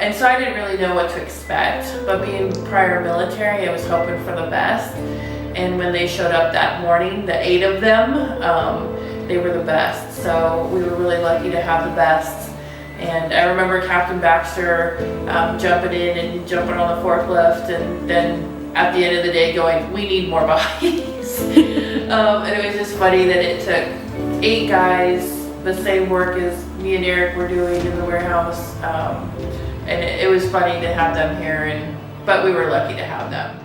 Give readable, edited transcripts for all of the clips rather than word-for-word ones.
And so I didn't really know what to expect, but being prior military, I was hoping for the best. And when they showed up that morning, the 8 of them, they were the best. So we were really lucky to have the best. And I remember Captain Baxter jumping in and jumping on the forklift, and then at the end of the day going, we need more bodies. And it was just funny that it took 8 guys, the same work as me and Eric were doing in the warehouse. And it was funny to have them here, but we were lucky to have them.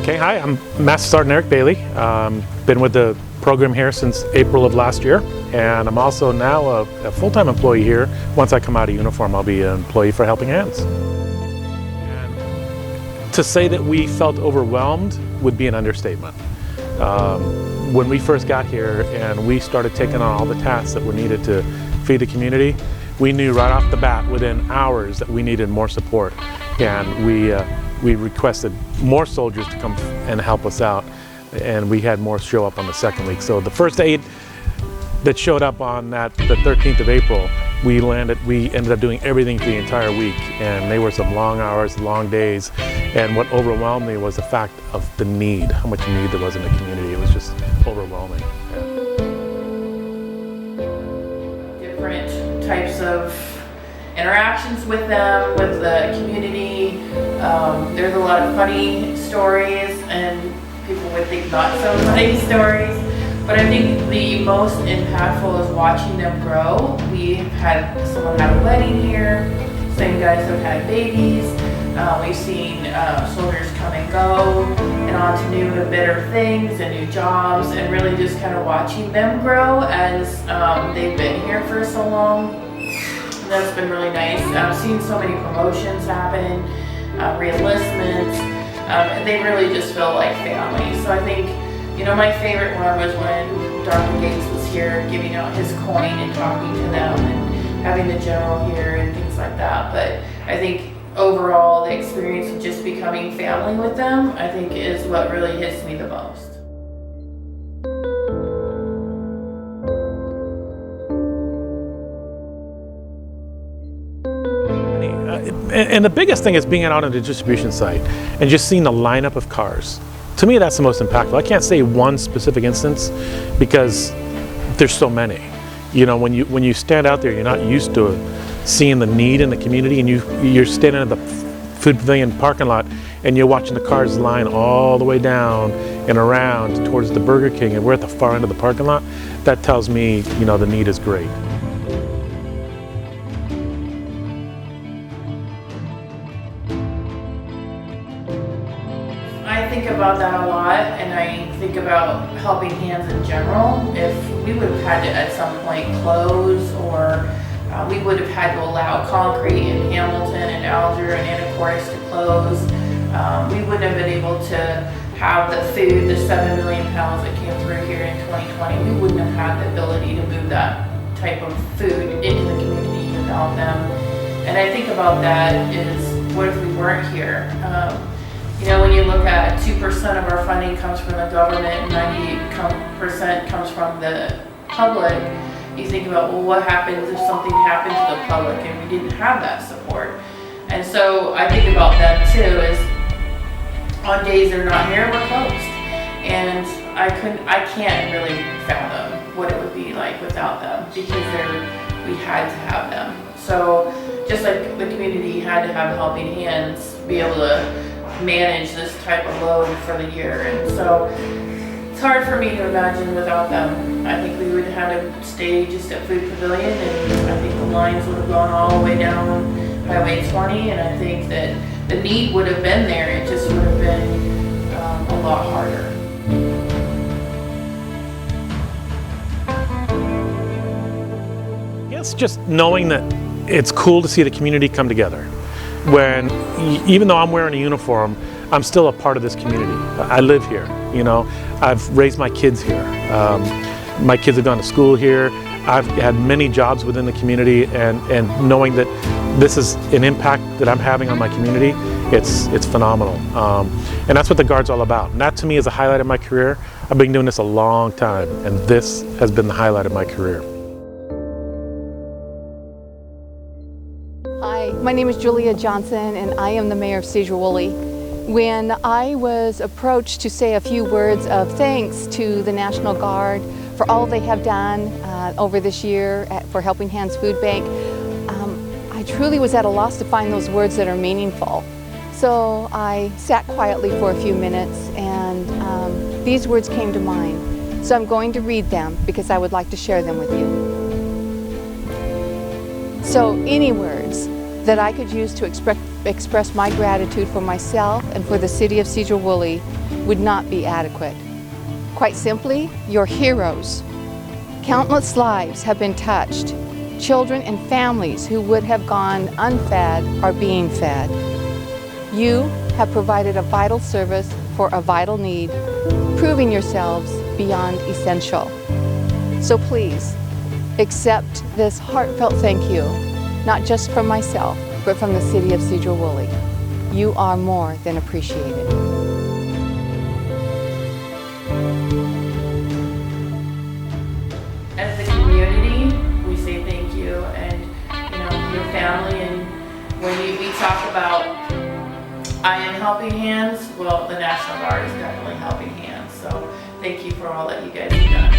Okay, hi, I'm Master Sergeant Eric Bailey. Been with the program here since April of last year, and I'm also now a full-time employee here. Once I come out of uniform, I'll be an employee for Helping Hands. And to say that we felt overwhelmed would be an understatement. When we first got here and we started taking on all the tasks that were needed to feed the community, we knew right off the bat, within hours, that we needed more support. And we requested more soldiers to come and help us out, and we had more show up on the second week. So the first 8 that showed up on the 13th of April, we ended up doing everything for the entire week, and they were some long hours, long days. And what overwhelmed me was the fact of the need, how much need there was in the community. It was just overwhelming. Yeah. Different types of interactions with them, with the community. There's a lot of funny stories, and people would think not so funny stories. But I think the most impactful is watching them grow. Someone had a wedding here, same guys have had babies. We've seen soldiers come and go and on to new and better things and new jobs, and really just kind of watching them grow as they've been here for so long. That's been really nice. I've seen so many promotions happen, re-enlistments. They really just feel like family. So I think, my favorite one was when Dr. Gates was here giving out his coin and talking to them and having the general here and things like that. But I think overall the experience of just becoming family with them, I think, is what really hits me the most. And the biggest thing is being out on the distribution site and just seeing the lineup of cars. To me, that's the most impactful. I can't say one specific instance because there's so many. When you stand out there, you're not used to seeing the need in the community, and you're standing at the food pavilion parking lot and you're watching the cars line all the way down and around towards the Burger King, and we're at the far end of the parking lot. That tells me, the need is great. I think about that a lot, and I think about Helping Hands in general. If we would have had to at some point close, or we would have had to allow Concrete in Hamilton and Alger and Anacortes to close, we wouldn't have been able to have the food, the 7 million pounds that came through here in 2020. We wouldn't have had the ability to move that type of food into the community without them. And I think about that is, what if we weren't here? When you look at 2% of our funding comes from the government and 90% comes from the public, you think about, well, what happens if something happened to the public and we didn't have that support? And so I think about that too, is on days they're not here, we're closed. And I can't really fathom what it would be like without them, because we had to have them. So just like the community had to have Helping Hands be able to manage this type of load for the year. And so it's hard for me to imagine without them. I think we would have had to stay just at Food Pavilion, and I think the lines would have gone all the way down Highway 20, and I think that the need would have been there. It just would have been a lot harder. It's just knowing that it's cool to see the community come together. When, even though I'm wearing a uniform, I'm still a part of this community. I live here, I've raised my kids here. My kids have gone to school here. I've had many jobs within the community, and knowing that this is an impact that I'm having on my community, it's phenomenal. And that's what the Guard's all about. And that to me is a highlight of my career. I've been doing this a long time, and this has been the highlight of my career. Hi, my name is Julia Johnson, and I am the mayor of Sedro-Woolley. When I was approached to say a few words of thanks to the National Guard for all they have done over this year for Helping Hands Food Bank, I truly was at a loss to find those words that are meaningful. So I sat quietly for a few minutes, and these words came to mind. So I'm going to read them because I would like to share them with you. So any words that I could use to express my gratitude for myself and for the city of Sedro-Woolley would not be adequate. Quite simply, you're heroes. Countless lives have been touched. Children and families who would have gone unfed are being fed. You have provided a vital service for a vital need, proving yourselves beyond essential. So please, accept this heartfelt thank you, not just from myself, but from the city of Sedro-Woolley. You are more than appreciated. As a community, we say thank you, and your family. And when we talk about I am helping hands, well, the National Guard is definitely helping hands. So thank you for all that you guys have done.